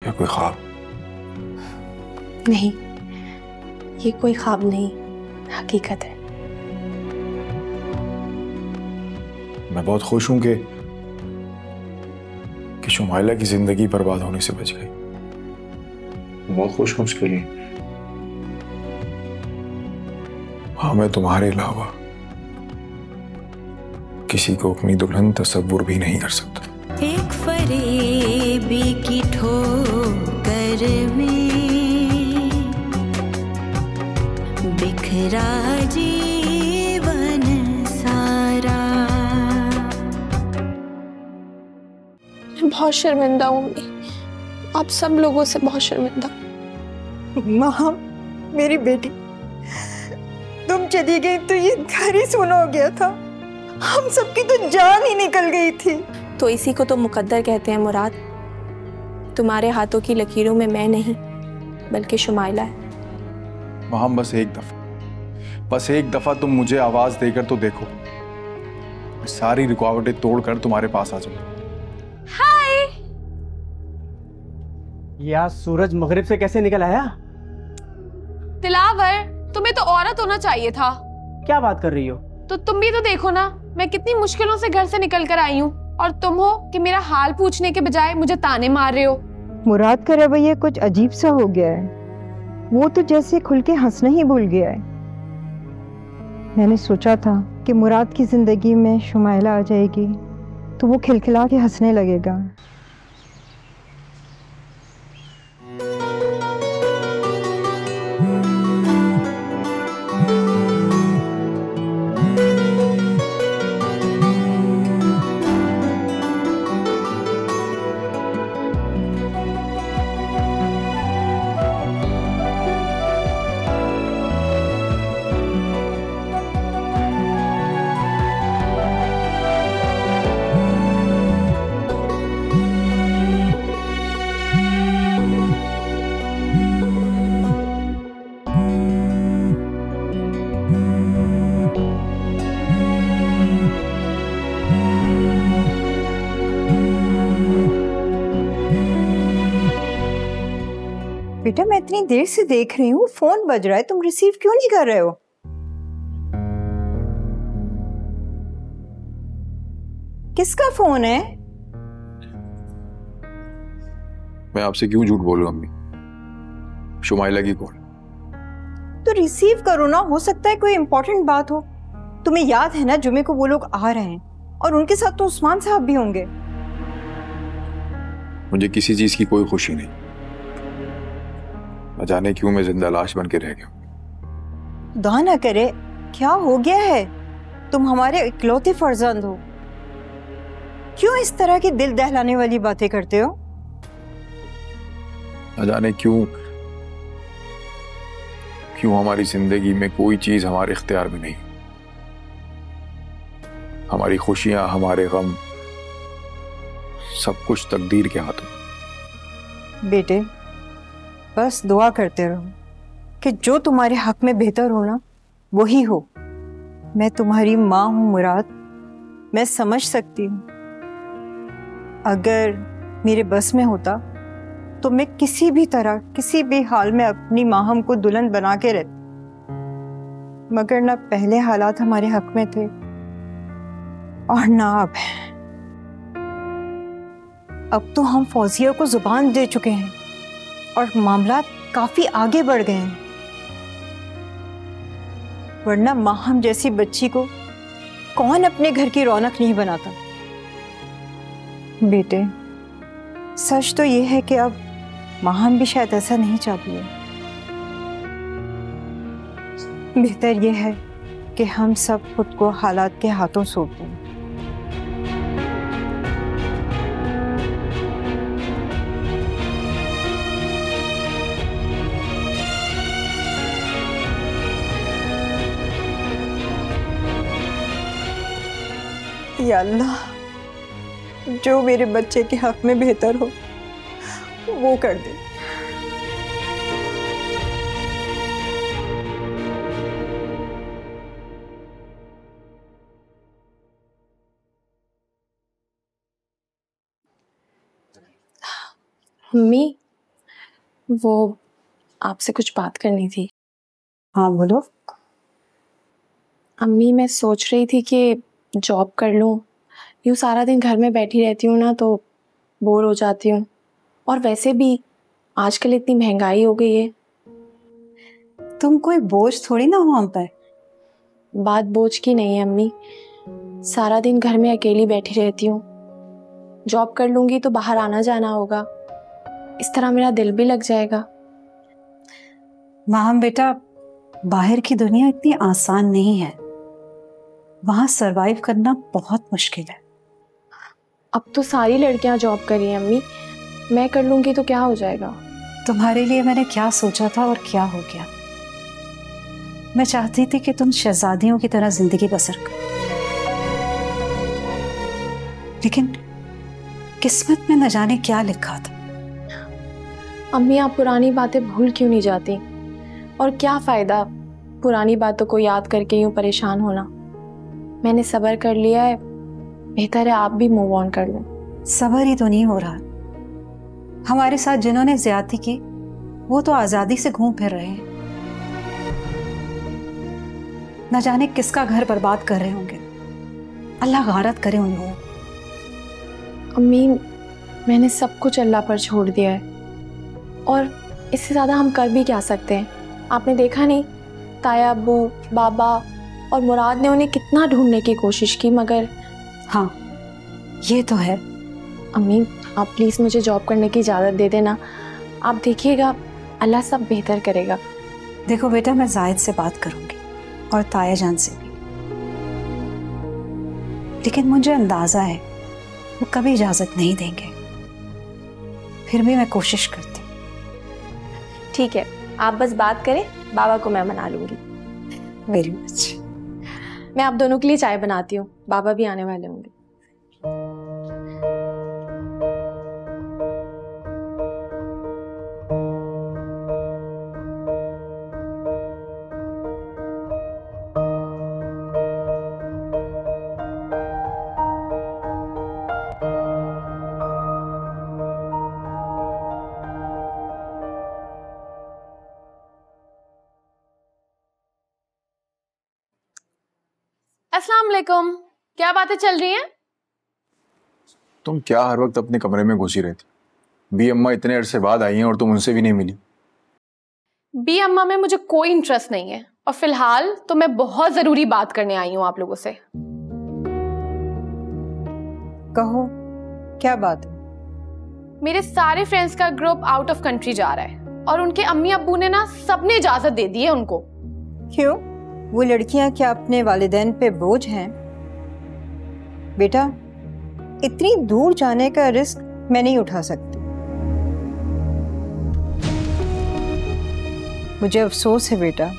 या कोई ख्वाब? नहीं, ये कोई ख्वाब नहीं, हकीकत है। मैं बहुत खुश हूं कि शुमाइला की जिंदगी बर्बाद होने से बच गई। बहुत खुश हूं उसके लिए। हाँ, मैं तुम्हारे अलावा किसी को अपनी दुल्हन तस्वुर भी नहीं कर सकता। एक फरेबी की ठोकर में बिखरा जीवन सारा। बहुत शर्मिंदा हूँ अम्मी, आप सब लोगों से बहुत शर्मिंदा। माँ, मेरी बेटी, तुम चली गई तो ये घर ही सूना हो गया था। हम सबकी तो जान ही निकल गई थी। तो इसी को तो मुकद्दर कहते हैं मुराद। तुम्हारे हाथों की लकीरों में मैं नहीं बल्कि शुमाइला है। वहां बस एक दफा तुम मुझे आवाज देकर तो देखो। मैं सारी रुकावटें तोड़कर तुम्हारे पास आ जाऊंगा। हाय। ये आज सूरज मगरिब से कैसे निकल आया? दिलावर, तुम्हें तो औरत होना चाहिए था। क्या बात कर रही हो? तो तुम भी तो देखो ना, मैं कितनी मुश्किलों से घर से निकल कर आई हूँ, और तुम हो कि मेरा हाल पूछने के बजाय मुझे ताने मार रहे हो। मुराद का रवैया कुछ अजीब सा हो गया है। वो तो जैसे खुल के हंसना ही भूल गया है। मैंने सोचा था कि मुराद की जिंदगी में शुमाइला आ जाएगी तो वो खिलखिला के हंसने लगेगा। बेटा, मैं इतनी देर से देख रही हूँ, फोन बज रहा है, तुम रिसीव क्यों नहीं कर रहे हो? किसका फोन है? मैं आपसे क्यों झूठ बोलूं अम्मी? शुमाइला की कॉल। तो रिसीव करो ना, हो सकता है कोई इंपॉर्टेंट बात हो। तुम्हें याद है ना, जुमे को वो लोग आ रहे हैं और उनके साथ तो उस्मान साहब भी होंगे। मुझे किसी चीज की कोई खुशी नहीं। न जाने क्यों मैं जिंदा लाश बन के रह गया। खुदा ना करे, क्या हो गया है? तुम हमारे इकलौते फर्जंद हो, क्यों इस तरह की दिल दहलाने वाली बातें करते हो? न जाने क्यों हमारी जिंदगी में कोई चीज हमारे इख्तियार में नहीं। हमारी खुशियां, हमारे गम, सब कुछ तकदीर के हाथों। बेटे, बस दुआ करते रहो कि जो तुम्हारे हक में बेहतर हो ना, वही हो। मैं तुम्हारी माँ हूं मुराद, मैं समझ सकती हूँ। अगर मेरे बस में होता तो मैं किसी भी तरह, किसी भी हाल में अपनी माहम को दुल्हन बना के रहती, मगर ना पहले हालात हमारे हक में थे और ना अब तो हम फौजिया को जुबान दे चुके हैं और मामला काफी आगे बढ़ गए हैं। वरना माहम जैसी बच्ची को कौन अपने घर की रौनक नहीं बनाता। बेटे, सच तो ये है कि अब माहम भी शायद ऐसा नहीं चाहती है। बेहतर ये है कि हम सब खुद को हालात के हाथों सौंप दें। या अल्लाह, जो मेरे बच्चे के हक में बेहतर हो वो कर दे। मम्मी, वो आपसे कुछ बात करनी थी। हाँ बोलो। अम्मी, मैं सोच रही थी कि जॉब कर लूँ। यूँ सारा दिन घर में बैठी रहती हूँ ना तो बोर हो जाती हूँ, और वैसे भी आजकल इतनी महंगाई हो गई है। तुम कोई बोझ थोड़ी ना हो हम पर। बात बोझ की नहीं है अम्मी, सारा दिन घर में अकेली बैठी रहती हूँ। जॉब कर लूँगी तो बाहर आना जाना होगा, इस तरह मेरा दिल भी लग जाएगा। माहम बेटा, बाहर की दुनिया इतनी आसान नहीं है, वहां सरवाइव करना बहुत मुश्किल है। अब तो सारी लड़कियां जॉब कर रही हैं अम्मी, मैं कर लूँगी तो क्या हो जाएगा। तुम्हारे लिए मैंने क्या सोचा था और क्या हो गया। मैं चाहती थी कि तुम शहजादियों की तरह जिंदगी बसर करो, लेकिन किस्मत में न जाने क्या लिखा था। अम्मी, आप पुरानी बातें भूल क्यों नहीं जाती? और क्या फायदा पुरानी बातों को याद करके यूं परेशान होना। मैंने सब्र कर लिया है, बेहतर है आप भी मूव ऑन कर लें। सब्र ही तो नहीं हो रहा। हमारे साथ जिन्होंने ज्यादती की वो तो आजादी से घूम फिर रहे हैं, न जाने किसका घर बर्बाद कर रहे होंगे। अल्लाह गारत करे उन लोगों। अम्मी, मैंने सब कुछ अल्लाह पर छोड़ दिया है, और इससे ज़्यादा हम कर भी क्या सकते हैं। आपने देखा नहीं, ताया, अब्बू, बाबा और मुराद ने उन्हें कितना ढूंढने की कोशिश की, मगर। हाँ, ये तो है। अम्मी, आप प्लीज़ मुझे जॉब करने की इजाज़त दे देना। आप देखिएगा, अल्लाह सब बेहतर करेगा। देखो बेटा, मैं जायद से बात करूंगी और ताया जान से भी, लेकिन मुझे अंदाजा है वो कभी इजाजत नहीं देंगे। फिर भी मैं कोशिश करती हूँ। ठीक है, आप बस बात करें, बाबा को मैं मना लूंगी। Very much. मैं आप दोनों के लिए चाय बनाती हूँ, बाबा भी आने वाले होंगे। अस्सलाम वालेकुम। क्या बातें चल रही हैं? तुम क्या हर वक्त अपने कमरे में घुसी रहती? बी अम्मा इतने अरसे बाद आई हैं और तुम उनसे भी नहीं मिली। बी अम्मा में मुझे कोई इंटरेस्ट नहीं है, और फिलहाल तो मैं बहुत जरूरी बात करने आई हूं आप लोगों से। कहो, क्या बात है? मेरे सारे फ्रेंड्स का ग्रुप आउट ऑफ कंट्री जा रहा है, और उनके अम्मी अब्बू ने ना सबने इजाजत दे दी है उनको। क्यों? वो लड़कियां क्या अपने वालिदैन पे बोझ हैं? बेटा, इतनी दूर जाने का रिस्क मैं नहीं उठा सकती। मुझे अफसोस है बेटा,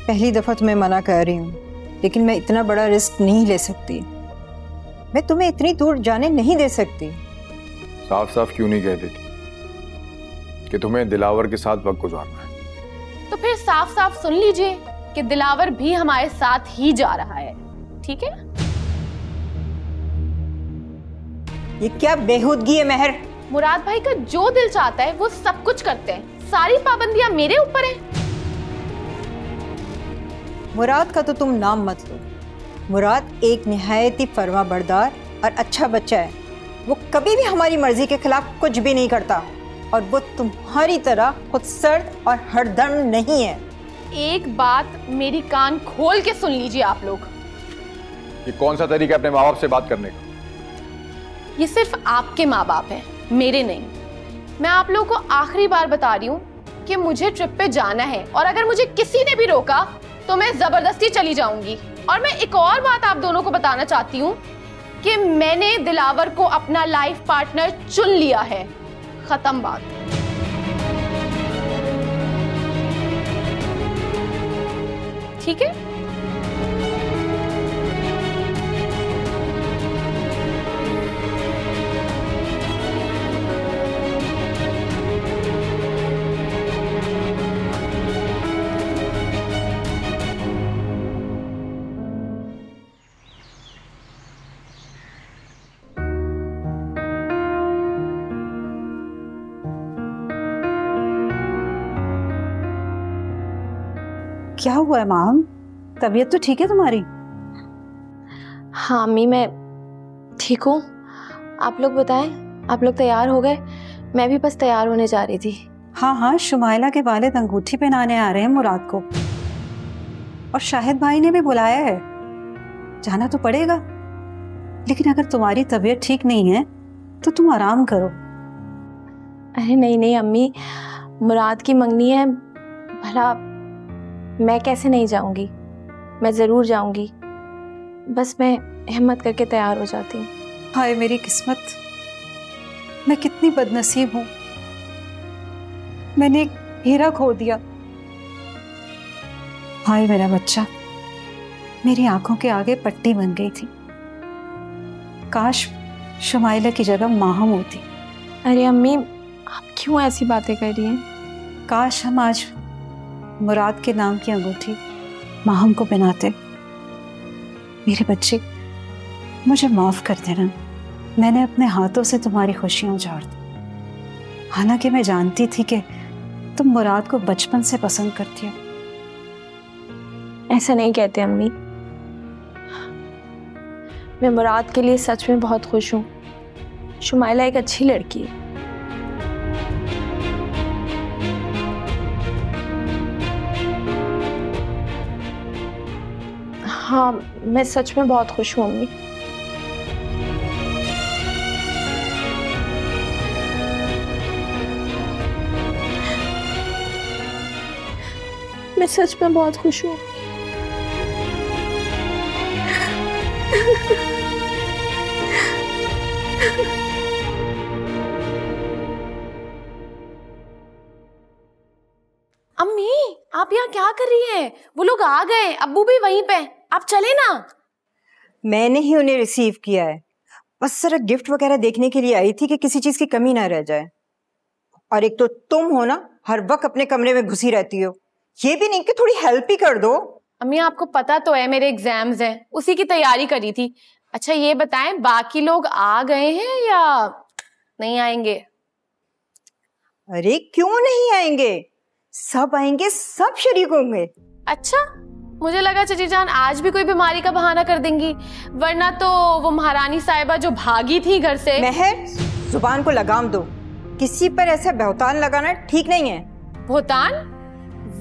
पहली दफा तुम्हें मना कर रही हूँ, लेकिन मैं इतना बड़ा रिस्क नहीं ले सकती। मैं तुम्हें इतनी दूर जाने नहीं दे सकती। साफ साफ क्यों नहीं कह देती कि तुम्हें दिलावर के साथ वक्त गुजारना है? तो फिर साफ साफ सुन लीजिए कि दिलावर भी हमारे साथ ही जा रहा है, ठीक है? ये क्या बेहूदगी है महर? मुराद भाई का जो दिल चाहता है वो सब कुछ करते हैं, सारी पाबंदियां मेरे ऊपर हैं। मुराद का तो तुम नाम मत लो। मुराद एक निहायत ही फर्मा बरदार और अच्छा बच्चा है। वो कभी भी हमारी मर्जी के खिलाफ कुछ भी नहीं करता, और वो तुम्हारी तरह खुद सर्द और हरदम नहीं है। एक बात मेरी कान खोल के सुन लीजिए आप लोग। ये कौन सा तरीका है अपने माँ बाप से बात करने का? ये सिर्फ आपके माँ बाप हैं, मेरे नहीं। मैं आप लोगों को आखिरी बार बता रही हूँ कि मुझे ट्रिप पे जाना है, और अगर मुझे किसी ने भी रोका तो मैं जबरदस्ती चली जाऊंगी। और मैं एक और बात आप दोनों को बताना चाहती हूँ कि मैंने दिलावर को अपना लाइफ पार्टनर चुन लिया है। खत्म बात। ठीक है? क्या हुआ है माम? तबीयत तो ठीक है तुम्हारी? हाँ अम्मी, मैं ठीक हूँ। आप लोग बताएं, आप लोग तैयार हो गए? मैं भी बस तैयार होने जा रही थी। हाँ हाँ, शुमाइला के वालिद अंगूठी पहनाने आ रहे हैं मुराद को, और शाहिद भाई ने भी बुलाया है। जाना तो पड़ेगा, लेकिन अगर तुम्हारी तबीयत ठीक नहीं है तो तुम आराम करो। अरे नहीं नहीं अम्मी, मुराद की मंगनी है, भला मैं कैसे नहीं जाऊंगी? मैं ज़रूर जाऊंगी, बस मैं हिम्मत करके तैयार हो जाती हूँ। हाय मेरी किस्मत, मैं कितनी बदनसीब हूँ। मैंने एक हीरा खो दिया। हाय मेरा बच्चा, मेरी आंखों के आगे पट्टी बन गई थी। काश शुमाइला की जगह माहम होती। अरे अम्मी, आप क्यों ऐसी बातें कर रही हैं? काश हम आज मुराद के नाम की अंगूठी माहम को पहनाते। मेरे बच्चे, मुझे माफ कर देना, मैंने अपने हाथों से तुम्हारी खुशियां उजाड़ दी। हालांकि मैं जानती थी कि तुम मुराद को बचपन से पसंद करती हो। ऐसा नहीं कहते अम्मी, मैं मुराद के लिए सच में बहुत खुश हूँ। शुमाइला एक अच्छी लड़की है। हाँ, मैं सच में बहुत खुश हूँ अम्मी। मैं सच में बहुत खुश हूँ। अम्मी, आप यहाँ क्या कर रही हैं? वो लोग आ गए, अब्बू भी वहीं पे। आप चले ना। मैंने ही उन्हें रिसीव किया है, बस जरा गिफ्ट वगैरह देखने के लिए आई थी कि किसी चीज की कमी ना रह जाए। और एक तो तुम हो ना, हर वक्त अपने कमरे में घुसी रहती हो। ये भी नहीं कि थोड़ी हेल्प ही कर दो। अम्मी, आपको पता तो है मेरे एग्जाम्स हैं, उसी की तैयारी करी थी। अच्छा ये बताएं, बाकी लोग आ गए हैं या नहीं आएंगे? अरे क्यों नहीं आएंगे, सब आएंगे, सब शरीक होंगे। अच्छा, मुझे लगा चची जान आज भी कोई बीमारी का बहाना कर देंगी, वरना तो वो महारानी साहिबा जो भागी थी घर से। महर, जुबान को लगाम दो, किसी पर ऐसा बहुतान लगाना ठीक नहीं है। बहुतान?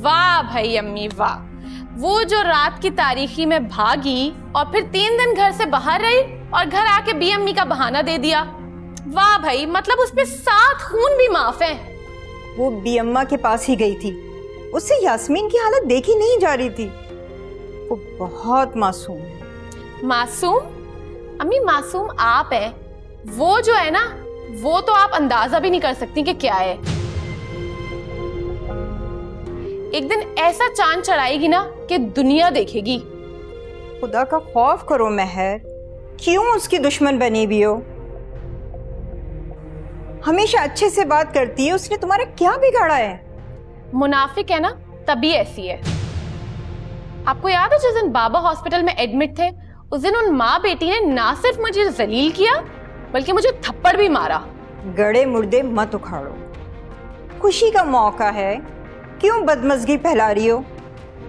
वाह भाई अम्मी वाह, वो जो रात की तारीखी में भागी और फिर 3 दिन घर से बाहर रही और घर आके बी अम्मी का बहाना दे दिया। वाह भाई, मतलब उस पे 7 खून भी माफ है। वो बी अम्मा के पास ही गई थी, उससे यास्मीन की हालत देखी नहीं जा रही थी। वो बहुत मासूम है। मासूम? अम्मी मासूम आप है, वो जो है ना, वो तो आप अंदाजा भी नहीं कर सकती कि क्या है। एक दिन ऐसा चांद चढ़ाएगी ना कि दुनिया देखेगी। खुदा का खौफ करो महर, क्यों उसकी दुश्मन बनी भी हो? हमेशा अच्छे से बात करती है, उसने तुम्हारा क्या बिगाड़ा है? मुनाफिक है ना, तभी ऐसी है। आपको याद है जिस दिन बाबा हॉस्पिटल में एडमिट थे, उस दिन उन माँ बेटी ने ना सिर्फ मुझे जलील किया बल्कि मुझे थप्पड़ भी मारा। गड़े मुर्दे मत उखाड़ो, खुशी का मौका है, क्यों बदमज़गी फैला रही हो?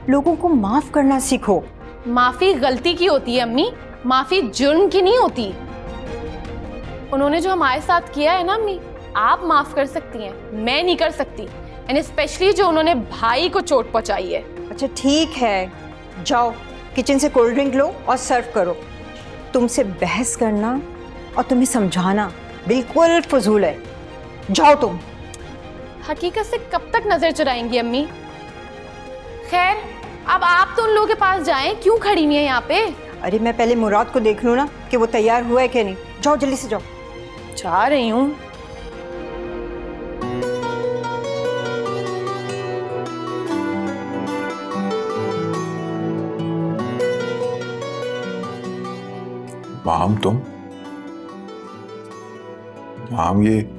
लोगों को माफ करना सीखो। माफी गलती की होती है अम्मी, माफी जुर्म की नहीं होती। उन्होंने जो हमारे साथ किया है ना अम्मी, आप माफ कर सकती हैं, मैं नहीं कर सकती। एंड स्पेशली जो उन्होंने भाई को चोट पहुंचाई है। अच्छा ठीक है, जाओ किचन से कोल्ड ड्रिंक लो और सर्व करो। तुमसे बहस करना और तुम्हें समझाना बिल्कुल फजूल है, जाओ तुम। हकीकत से कब तक नजर चुराएंगी अम्मी? खैर, अब आप तो उन लोगों के पास जाएं, क्यों खड़ी हुई हैं यहाँ पे? अरे मैं पहले मुराद को देख लूँ ना कि वो तैयार हुआ है कि नहीं। जाओ जल्दी से जाओ। जा रही हूँ। माम तुम? माम ये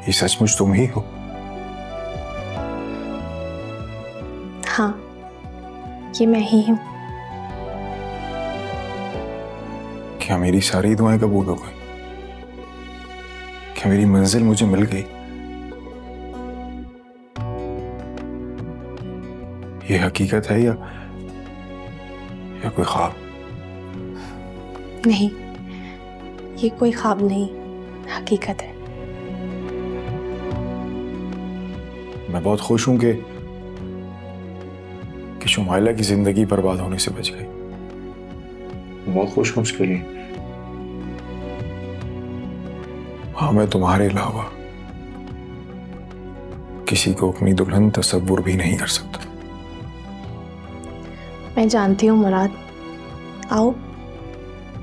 सचमुच तुम ही हो? हाँ, ये मैं ही हूँ। क्या मेरी सारी दुआएं कबूल हो गई? क्या मेरी मंजिल मुझे मिल गई? ये हकीकत है या कोई ख्वाब? नहीं, ये कोई ख्वाब नहीं, हकीकत है। मैं बहुत खुश हूं कि शुमाइला की जिंदगी बर्बाद होने से बच गई। बहुत खुश हूं उसके लिए। हाँ, मैं तुम्हारे अलावा किसी को अपनी दुल्हन तसव्वुर भी नहीं कर सकता। मैं जानती हूँ मुराद, आओ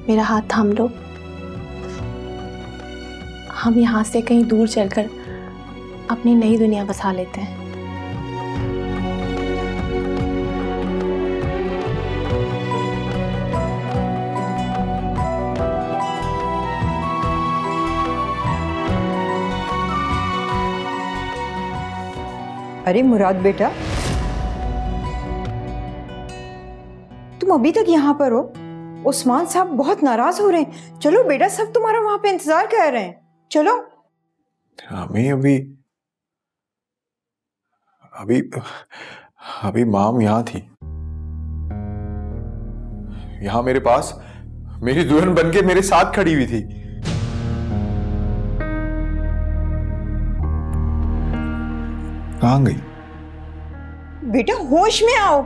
मेरा हाथ थाम लो। हम यहाँ से कहीं दूर चलकर अपनी नई दुनिया बसा लेते हैं। अरे मुराद बेटा, तुम अभी तक यहाँ पर हो? उस्मान साहब बहुत नाराज हो रहे हैं। चलो बेटा, सब तुम्हारा वहां पे इंतजार कर रहे हैं। चलो। हमें अभी माम यहाँ थी, यहाँ मेरे पास मेरी दुल्हन बनके मेरे साथ खड़ी हुई थी। कहाँ गई? बेटा होश में आओ।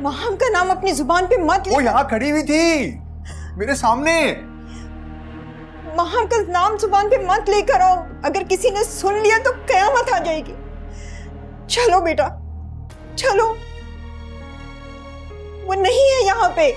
माहम का नाम अपनी जुबान पे मत ले। वो यहाँ खड़ी हुई थी मेरे सामने। माहम का नाम जुबान पे मत लेकर आओ। अगर किसी ने सुन लिया तो कयामत आ जाएगी। चलो बेटा, चलो। वो नहीं है यहाँ पे।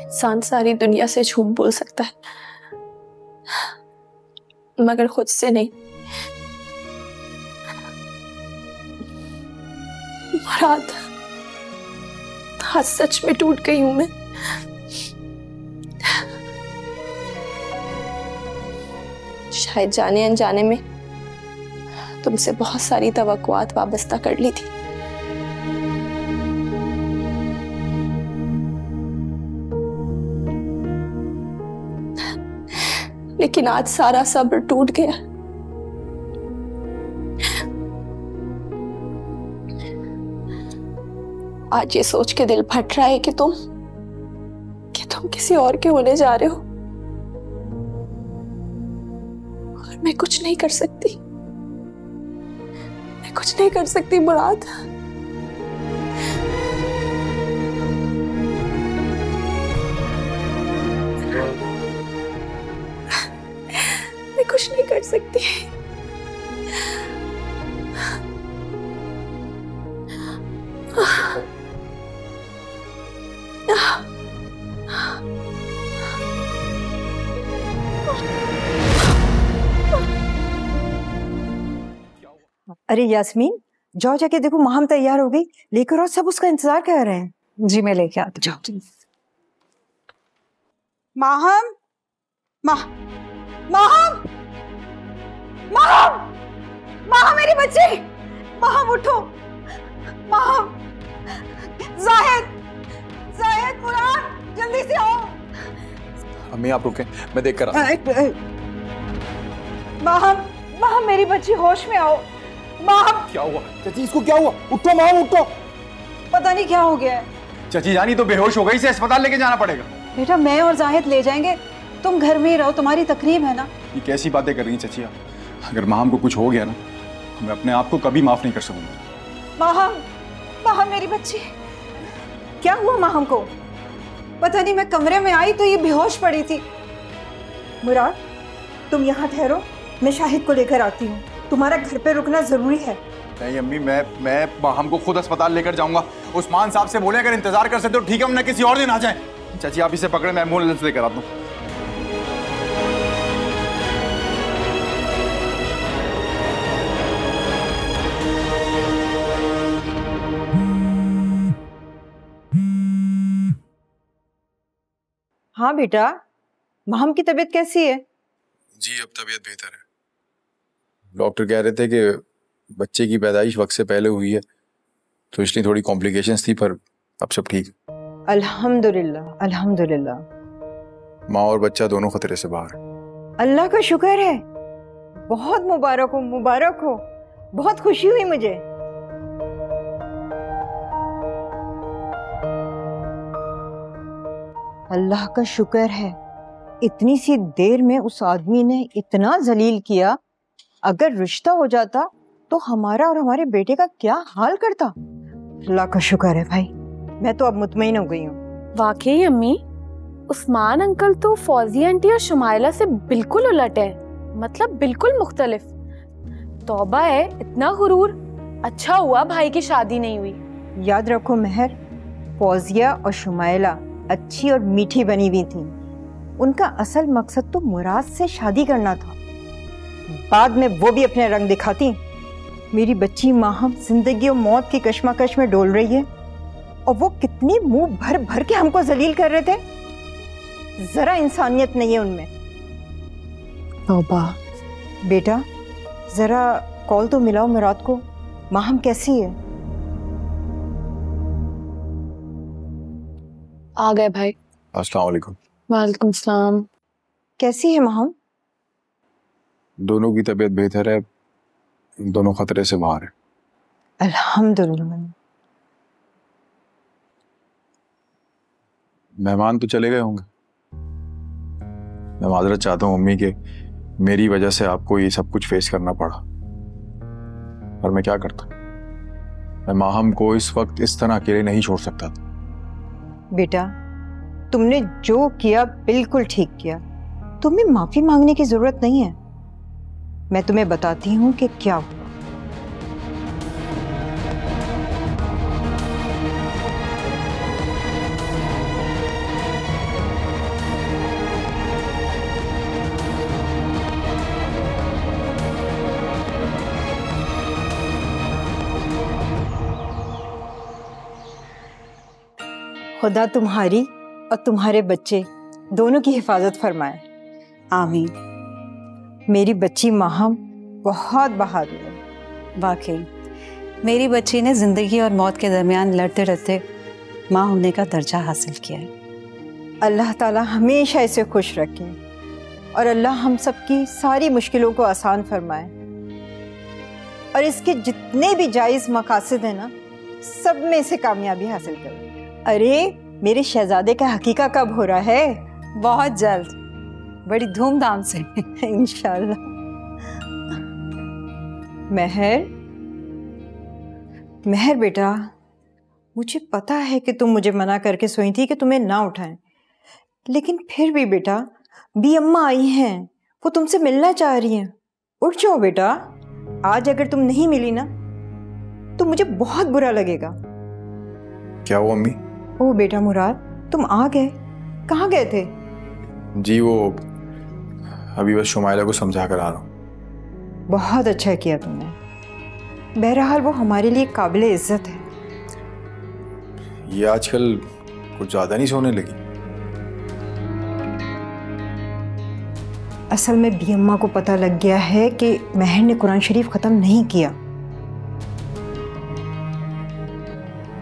इंसान सारी दुनिया से झूठ बोल सकता है, मगर खुद से नहीं। मुराद, आज सच में टूट गई हूं मैं। शायद जाने अनजाने में तुमसे बहुत सारी तवक्कुआत वाबस्ता कर ली थी। लेकिन आज सारा सब्र टूट गया। आज ये सोच के दिल फट रहा है कि तुम किसी और के होने जा रहे हो और मैं कुछ नहीं कर सकती। मैं कुछ नहीं कर सकती मुराद। मैं कुछ नहीं कर सकती। अरे यास्मीन, जाओ जाके देखो माहम तैयार हो गई। लेकर आओ, सब उसका इंतजार कर रहे हैं। जी मैं लेके आती हूँ। माहम, माहम, माहम, माहम मेरी बच्ची, माहम उठो। माहम, जाहिद, जाहिद, मुराद, जल्दी से आओ। अम्मी आप रुकें, मैं देख कर आता हूं। माहम, माहम मेरी बच्ची, होश में आओ। माहम। क्या हुआ चाची? इसको क्या हुआ? उठो माहम, उठो। पता नहीं क्या हो गया है। चाची जानी तो बेहोश हो गई, इसे अस्पताल लेके जाना पड़ेगा। बेटा मैं और जाहिद ले जाएंगे, तुम घर में ही रहो, तुम्हारी तकरीब है ना। ये कैसी बातें कर रही हैं चाची? अगर माहम को कुछ हो गया ना, मैं अपने आप को कभी माफ नहीं कर सकूंगा। माहम, माहम मेरी बच्ची, क्या हुआ माहम को? पता नहीं, मैं कमरे में आई तो ये बेहोश पड़ी थी। मुराद तुम यहाँ ठहरो, मैं शाहिद को लेकर आती हूँ। तुम्हारा घर पे रुकना जरूरी है। नहीं अम्मी, मैं माहम को खुद अस्पताल लेकर जाऊंगा। उस्मान साहब से बोले अगर इंतजार कर सकते हो ठीक है, वरना किसी और दिन आ जाए। चाची आप इसे पकड़े, मैं एम्बुलेंस लेकर आता हूँ। हाँ बेटा, माहम की तबीयत कैसी है? जी अब तबीयत बेहतर है। डॉक्टर कह रहे थे कि बच्चे की पैदाइश वक्त से पहले हुई है, तो इसलिए थोड़ी कॉम्प्लिकेशंस थी, पर अब सब ठीक। अल्हम्दुलिल्लाह, अल्हम्दुलिल्लाह। माँ और बच्चा दोनों खतरे से बाहर हैं। अल्लाह का शुक्र है। बहुत मुबारक हो, मुबारक हो। बहुत खुशी हुई मुझे। अल्लाह का शुक्र है, इतनी सी देर में उस आदमी ने इतना जलील किया। अगर रिश्ता हो जाता तो हमारा और हमारे बेटे का क्या हाल करता। अल्लाह का शुक्र है भाई, मैं तो अब मुतमईन हो गई हूँ। वाकई अम्मी, उस्मान अंकल तो फौजिया आंटी और शुमाइला से बिल्कुल उलट है, मतलब बिल्कुल मुख्तलिफ। तौबा है, इतना गुरूर। अच्छा हुआ भाई की शादी नहीं हुई। याद रखो महर, फौजिया और शुमाइला अच्छी और मीठी बनी हुई थी। उनका असल मकसद तो मुराद से शादी करना था। बाद में वो भी अपने रंग दिखाती। मेरी बच्ची माहम जिंदगी और मौत की कश्मकश में डोल रही है, और वो कितनी मुंह भर भर के हमको जलील कर रहे थे। जरा इंसानियत नहीं है उनमें। तौबा। बेटा जरा कॉल तो मिलाओ मुराद को, माहम कैसी है? आ गए भाई। अस्सलाम वालेकुम। वालेकुम सलाम। कैसी है माहम? दोनों की तबीयत बेहतर है, दोनों खतरे से बाहर है। अल्हम्दुलिल्लाह। मेहमान तो चले गए होंगे। मैं माजरत चाहता हूँ मम्मी के मेरी वजह से आपको ये सब कुछ फेस करना पड़ा, पर मैं क्या करता। मैं माहम को इस वक्त इस तरह अकेले नहीं छोड़ सकता था। बेटा तुमने जो किया बिल्कुल ठीक किया। तुम्हें माफी मांगने की जरूरत नहीं है। मैं तुम्हें बताती हूँ कि क्या हुआ। खुदा तुम्हारी और तुम्हारे बच्चे दोनों की हिफाजत फरमाए। आमीन। मेरी बच्ची माहम बहुत बहादुर है। वाकई मेरी बच्ची ने जिंदगी और मौत के दरमियान लड़ते लड़ते माँ होने का दर्जा हासिल किया है। अल्लाह ताला हमेशा इसे खुश रखे, और अल्लाह हम सबकी सारी मुश्किलों को आसान फरमाए, और इसके जितने भी जायज़ मकासद हैं ना, सब में से कामयाबी हासिल करे। अरे मेरे शहजादे का हकीका कब हो रहा है? बहुत जल्द, बड़ी धूमधाम से इंशाल्लाह। महर, महर बेटा, मुझे पता है कि तुम मुझे मना करके सोई थी कि तुम्हें ना उठाएं, लेकिन फिर भी बेटा बी अम्मा आई हैं, वो तुमसे मिलना चाह रही हैं। उठ जाओ बेटा। आज अगर तुम नहीं मिली ना तो मुझे बहुत बुरा लगेगा। क्या हुआ अम्मी? ओ बेटा मुराद, तुम आ गए। कहाँ गए थे? जी वो अभी बस शुमाइला को समझा कर आ रहा हूँ। बहुत अच्छा किया तुमने। बहरहाल वो हमारे लिए काबिल इज्जत है। ये आजकल कुछ ज्यादा नहीं सोने लगी। असल में बी अम्मा को पता लग गया है कि महर ने कुरान शरीफ खत्म नहीं किया।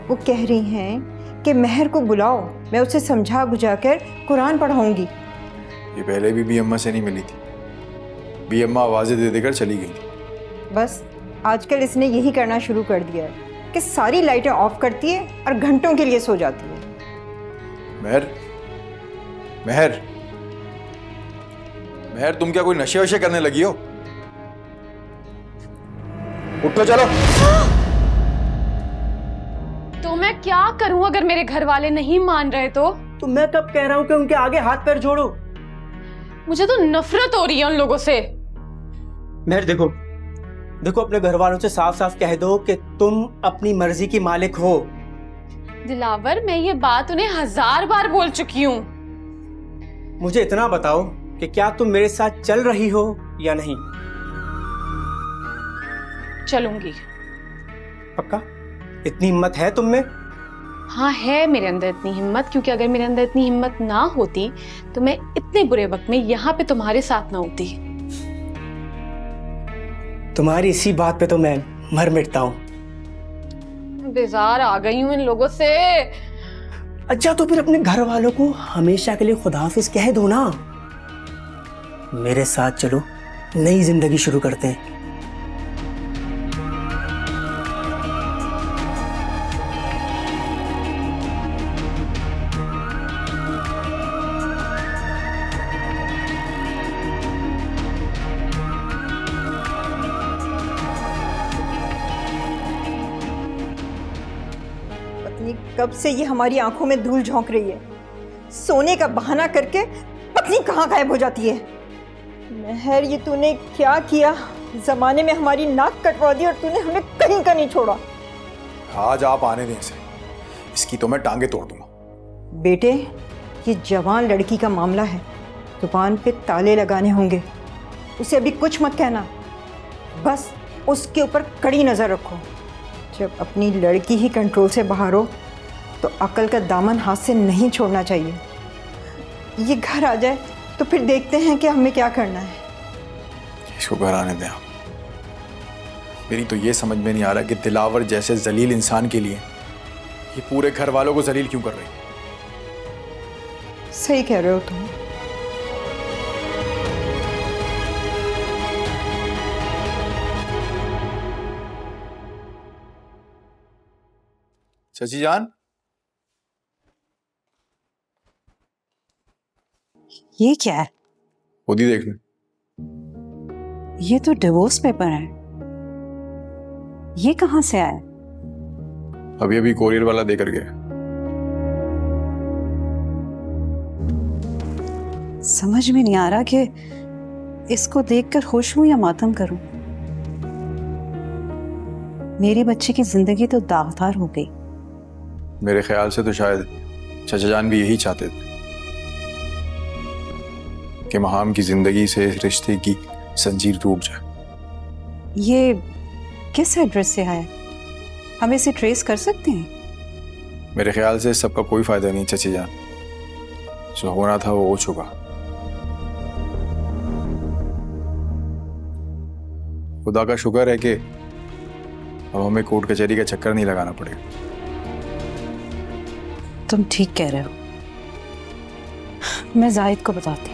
वो कह रही हैं कि महर को बुलाओ, मैं उसे समझा बुझाकर कुरान पढ़ाऊंगी। ये पहले भी बी अम्मा से नहीं मिली थी। बी अम्मा आवाजें दे देकर चली गई थी। बस आजकल इसने यही करना शुरू कर दिया है कि सारी लाइटें ऑफ करती है और घंटों के लिए सो जाती है। महर, महर, महर, तुम क्या कोई नशे वशे करने लगी हो? उठ तो चलो। तो मैं क्या करूं अगर मेरे घर वाले नहीं मान रहे तो मैं कब कह रहा हूं कि उनके आगे हाथ पैर जोड़ो। मुझे तो नफरत हो रही है उन लोगों से। महर देखो, देखो अपने घर वालों से साफ साफ कह दो कि तुम अपनी मर्जी की मालिक हो। दिलावर, मैं ये बात उन्हें 1000 बार बोल चुकी हूँ। मुझे इतना बताओ कि क्या तुम मेरे साथ चल रही हो या नहीं? चलूंगी। पक्का? इतनी हिम्मत है तुम में? हाँ है मेरे अंदर इतनी हिम्मत, क्योंकि अगर मेरे अंदर इतनी हिम्मत ना होती तो मैं इतने बुरे वक्त में यहाँ पे तुम्हारे साथ ना होती। तुम्हारी इसी बात पे तो मैं मर मिटता हूँ। बेजार आ गई हूँ इन लोगों से। अच्छा तो फिर अपने घर वालों को हमेशा के लिए खुदाफिज कह दो ना। मेरे साथ चलो, नई जिंदगी शुरू करते हैं। कब से ये हमारी आंखों में धूल झोंक रही है। सोने का बहाना करके पत्नी कहाँ गायब हो जाती है। महर, ये तूने क्या किया? जमाने में हमारी नाक कटवा दी और तूने हमें कहीं का नहीं छोड़ा। आज आप आने दें इसे, इसकी तो मैं टांगे तोड़ दूंगा। बेटे, ये जवान लड़की का मामला है, जुबान पे ताले लगाने होंगे। उसे अभी कुछ मत कहना, बस उसके ऊपर कड़ी नजर रखो। जब अपनी लड़की ही कंट्रोल से बाहर हो तो अकल का दामन हाथ से नहीं छोड़ना चाहिए। ये घर आ जाए तो फिर देखते हैं कि हमें क्या करना है। इसको घर आने दें आप। मेरी तो ये समझ में नहीं आ रहा कि दिलावर जैसे जलील इंसान के लिए ये पूरे घर वालों को जलील क्यों कर रही है। सही कह रहे हो तुम। चाची जान, ये क्या है? खुद ही देख ले। ये तो डिवोर्स पेपर है। ये कहाँ से आया? अभी अभी कोरियर वाला देकर गया। समझ में नहीं आ रहा कि इसको देखकर खुश हूं या मातम करूं। मेरी बच्ची की जिंदगी तो दागदार हो गई। मेरे ख्याल से तो शायद चाचा जान भी यही चाहते थे कि महाम की जिंदगी से इस रिश्ते की जंजीर टूट जाए। ये किस एड्रेस से आया? हम इसे ट्रेस कर सकते हैं? मेरे ख्याल से सबका कोई फायदा नहीं चाची जान। जो होना था वो हो चुका। खुदा का शुक्र है कि अब हमें कोर्ट कचहरी का चक्कर नहीं लगाना पड़ेगा। तुम ठीक कह रहे हो। मैं जाहिद को बताती हूँ।